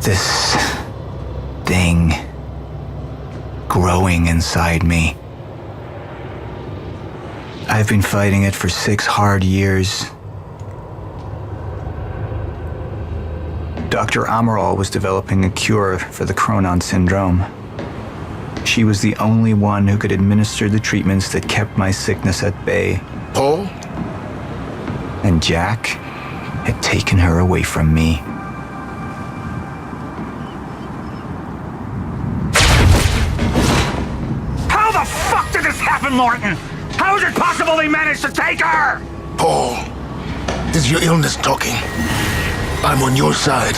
This thing growing inside me. I've been fighting it for 6 hard years. Dr. Amaral was developing a cure for the Cronon syndrome. She was the only one who could administer the treatments that kept my sickness at bay. Paul? And Jack had taken her away from me. How the fuck did this happen, Morton? How is it possible they managed to take her? Paul, this is your illness talking. I'm on your side.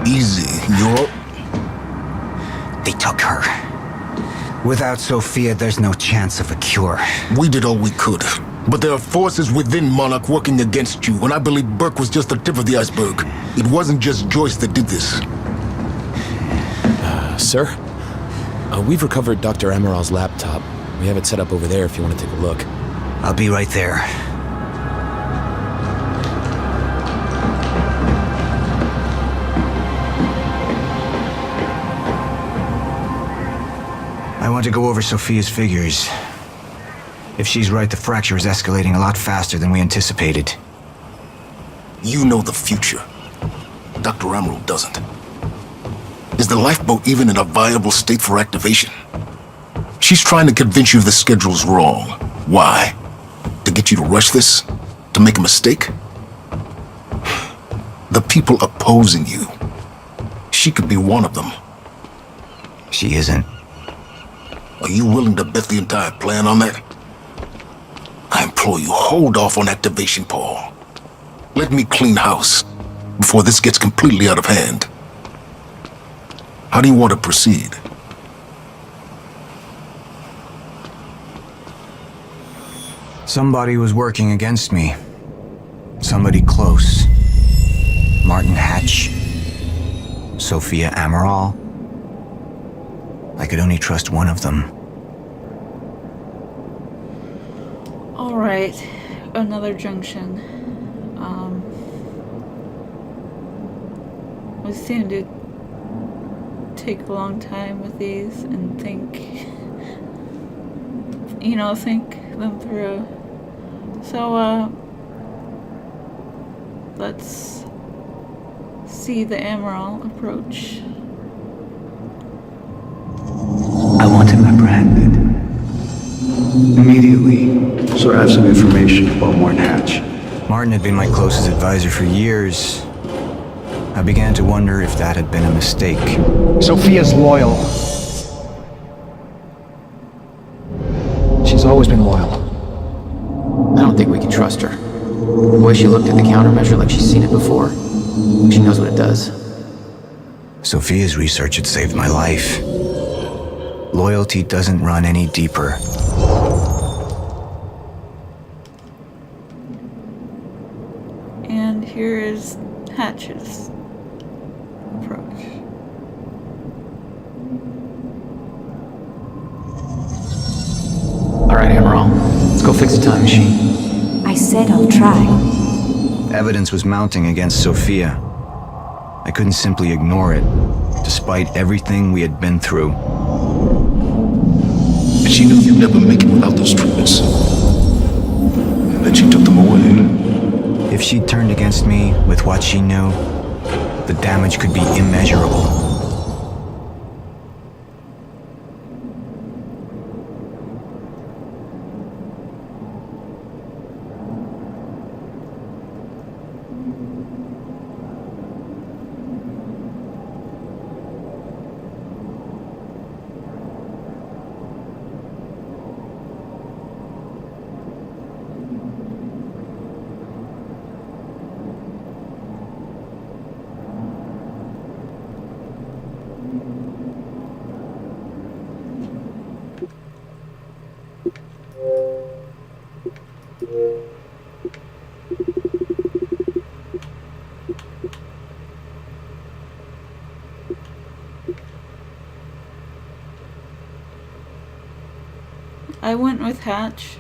Easy, you're... They took her. Without Sophia, there's no chance of a cure. We did all we could. But there are forces within Monarch working against you, and I believe Burke was just the tip of the iceberg. It wasn't just Joyce that did this. Sir? We've recovered Dr. Amaral's laptop. We have it set up over there if you want to take a look. I'll be right there. I want to go over Sophia's figures. If she's right, the fracture is escalating a lot faster than we anticipated. You know the future. Dr. Amaral doesn't. Is the lifeboat even in a viable state for activation? She's trying to convince you the schedule's wrong. Why? To get you to rush this? To make a mistake? The people opposing you. She could be one of them. She isn't. Are you willing to bet the entire plan on that? I implore you, hold off on activation, Paul. Let me clean house before this gets completely out of hand. How do you want to proceed? Somebody was working against me. Somebody close. Martin Hatch. Sophia Amaral. I could only trust one of them. All right, another junction. We seem to take a long time with these and think them through. So, let's see the Amaral approach. I want him apprehended. Immediately. So I have some information about Martin Hatch. Martin had been my closest advisor for years. I began to wonder if that had been a mistake. Sophia's loyal. She's always been loyal. I don't think we can trust her. The way she looked at the countermeasure like she's seen it before. She knows what it does. Sophia's research had saved my life. Loyalty doesn't run any deeper. And here is Hatch's approach. Alright, Amaral. Let's go fix the time machine. I said I'll try. Evidence was mounting against Sophia. I couldn't simply ignore it, despite everything we had been through. And she knew you'd never make it without those treatments. And then she took them away. If she turned against me with what she knew, the damage could be immeasurable. I went with Hatch.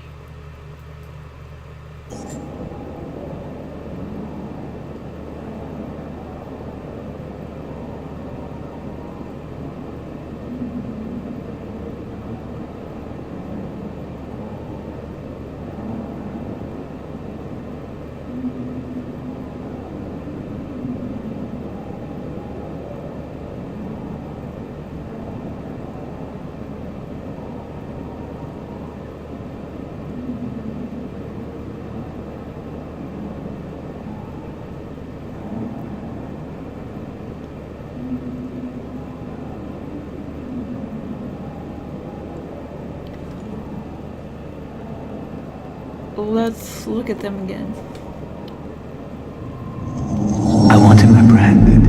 let's look at them again. I want him apprehended.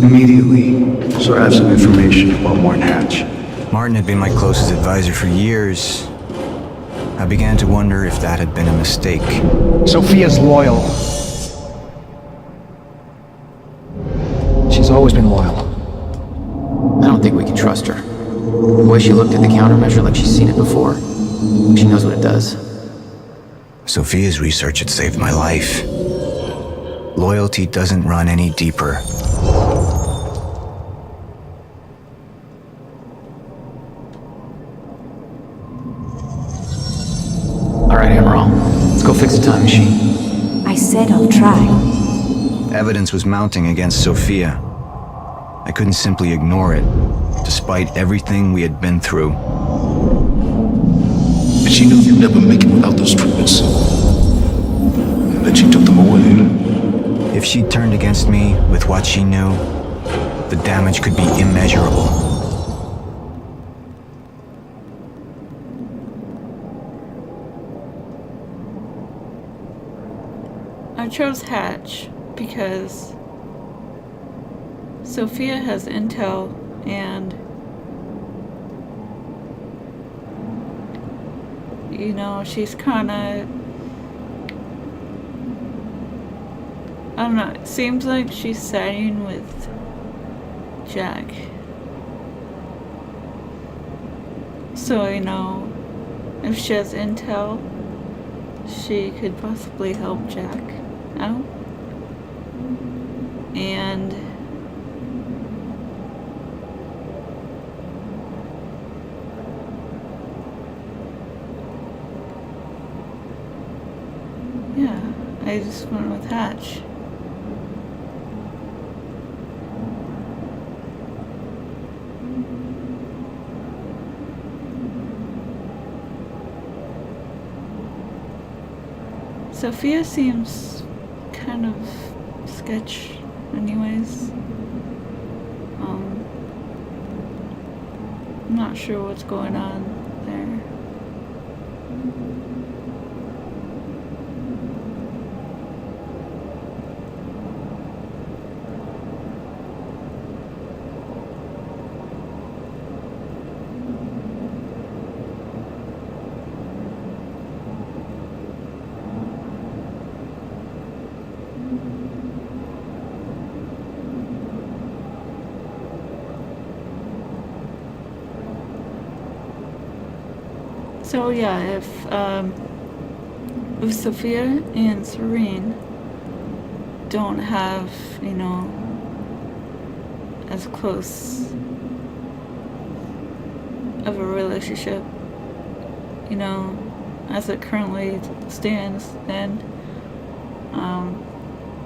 Immediately, so I have some information about Morton Hatch. Martin had been my closest advisor for years. I began to wonder if that had been a mistake. Sophia's loyal. She's always been loyal. I don't think we can trust her. The way she looked at the countermeasure like she's seen it before. She knows what it does. Sophia's research had saved my life. Loyalty doesn't run any deeper. Alright, Emerald. Let's go fix the time machine. I said I'll try. Evidence was mounting against Sophia. I couldn't simply ignore it, despite everything we had been through. And she knew you'd never make it without those treatments. And then she took them away. If she turned against me with what she knew, the damage could be immeasurable. I chose Hatch because Sophia has intel and you know, she's kinda, I don't know, it seems like she's siding with Jack. So, you know, if she has intel, she could possibly help Jack out. And yeah, I just went with Hatch. Sophia seems kind of sketch anyways. I'm not sure what's going on there. So yeah, if Sophia and Serene don't have, you know, as close of a relationship, you know, as it currently stands, then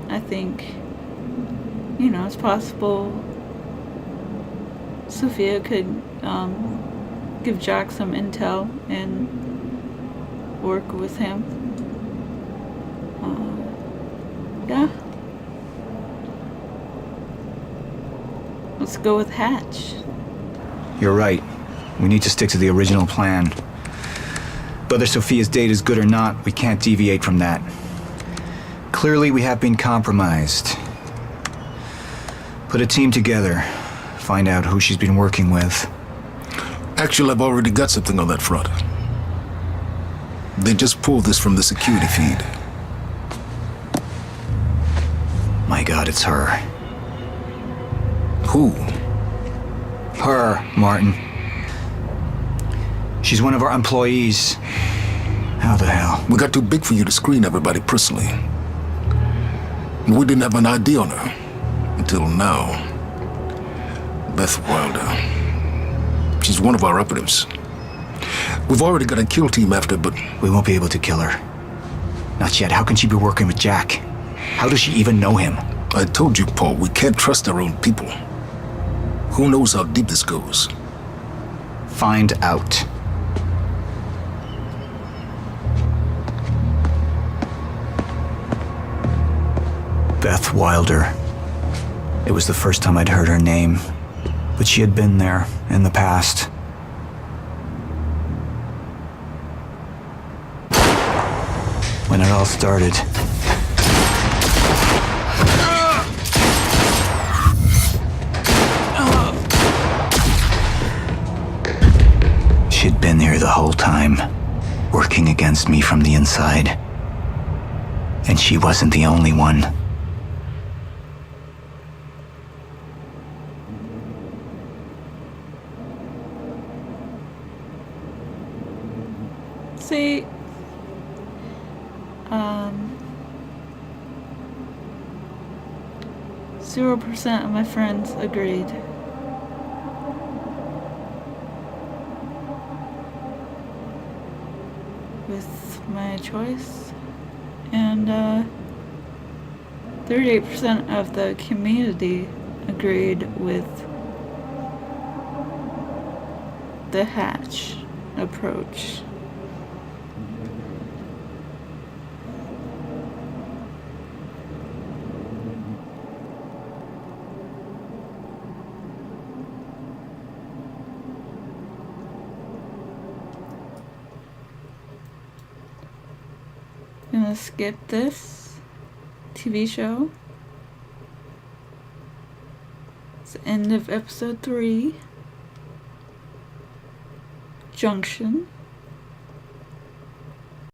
I think, you know, it's possible Sophia could give Jack some intel and work with him. Yeah. Let's go with Hatch. You're right. We need to stick to the original plan. Whether Sophia's date is good or not, we can't deviate from that. Clearly, we have been compromised. Put a team together. Find out who she's been working with. Actually, I've already got something on that front. They just pulled this from the security feed. My God, it's her. Who? Her, Martin. She's one of our employees. How the hell? We got too big for you to screen everybody personally. And we didn't have an ID on her. Until now. Beth Wilder. She's one of our operatives. We've already got a kill team after, but... We won't be able to kill her. Not yet. How can she be working with Jack? How does she even know him? I told you, Paul, we can't trust our own people. Who knows how deep this goes? Find out. Beth Wilder. It was the first time I'd heard her name, but she had been there in the past. it all started. She'd been here the whole time, working against me from the inside. And she wasn't the only one. See, 0% of my friends agreed. With my choice, and 38% of the community agreed with the hatch approach. I'm gonna skip this TV show. It's the end of episode 3. Junction.